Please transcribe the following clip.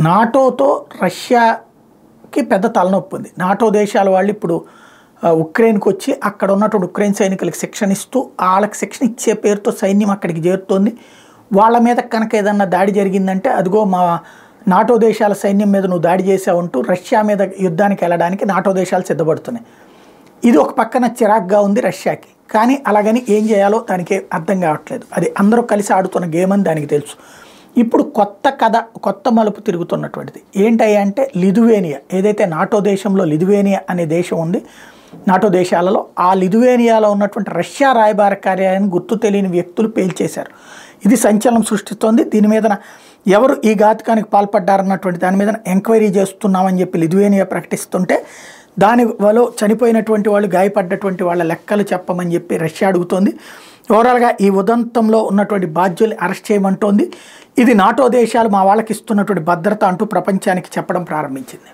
నాటోతో రష్యాకి పెద్ద తలనొప్పి ఉంది. నాటో దేశాల వాళ్ళు ఇప్పుడు ఉక్రెయిన్కి వచ్చి అక్కడ ఉన్నటువంటి ఉక్రెయిన్ సైనికులకు శిక్షణ ఇస్తూ వాళ్ళకి శిక్షణ ఇచ్చే పేరుతో సైన్యం అక్కడికి చేరుతోంది. వాళ్ళ మీద కనుక ఏదన్నా దాడి జరిగిందంటే అదిగో మా నాటో దేశాల సైన్యం మీద నువ్వు దాడి చేసావంటూ రష్యా మీద యుద్ధానికి వెళ్ళడానికి నాటో దేశాలు సిద్ధపడుతున్నాయి. ఇది ఒక పక్కన చిరాగ్గా ఉంది రష్యాకి. కానీ అలాగని ఏం చేయాలో దానికి అర్థం కావట్లేదు. అది అందరూ కలిసి ఆడుతున్న గేమ్ అని దానికి తెలుసు. ఇప్పుడు కొత్త కథ, కొత్త మలుపు తిరుగుతున్నటువంటిది ఏంటంటే లిథువేనియా, ఏదైతే నాటో దేశంలో లిథువేనియా అనే దేశం ఉంది నాటో దేశాలలో, ఆ లిథువేనియాలో ఉన్నటువంటి రష్యా రాయబార కార్యాలయాన్ని గుర్తు తెలియని వ్యక్తులు పేల్చేశారు. ఇది సంచలనం సృష్టిస్తోంది. దీని మీద ఎవరు ఈ ఘాతుకానికి పాల్పడ్డారన్నటువంటి దాని మీద ఎంక్వైరీ చేస్తున్నామని చెప్పి లిథువేనియా ప్రకటిస్తుంటే దాని వల్ల చనిపోయినటువంటి వాళ్ళు, గాయపడ్డటువంటి వాళ్ళ లెక్కలు చెప్పమని చెప్పి రష్యా అడుగుతోంది. ఓవరాల్గా ఈ ఉదంతంలో ఉన్నటువంటి బాధ్యుల్ని అరెస్ట్ చేయమంటోంది. ఇది నాటో దేశాలు మా వాళ్ళకి ఇస్తున్నటువంటి భద్రత అంటూ ప్రపంచానికి చెప్పడం ప్రారంభించింది.